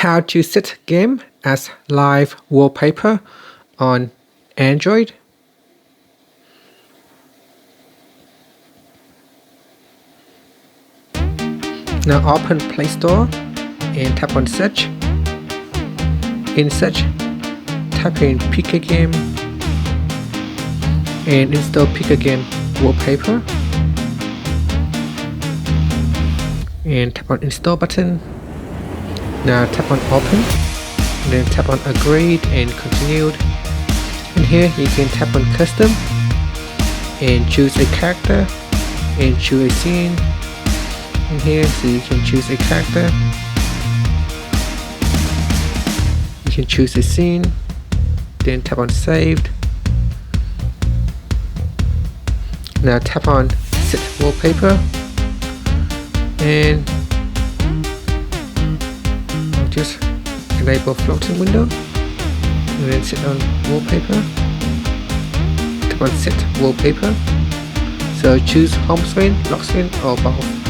how to set game as live wallpaper on Android. Now open Play Store and tap on search. In search, type in PIKA game and install PIKA game wallpaper. And tap on install button. Now tap on open, and then tap on agreed and continued. And here you can tap on custom and choose a character and choose a scene. And here, so you can choose a character, you can choose a scene, then tap on saved. Now tap on set wallpaper and just enable floating window and then set on wallpaper. Tap on set wallpaper. So choose home screen, lock screen or both.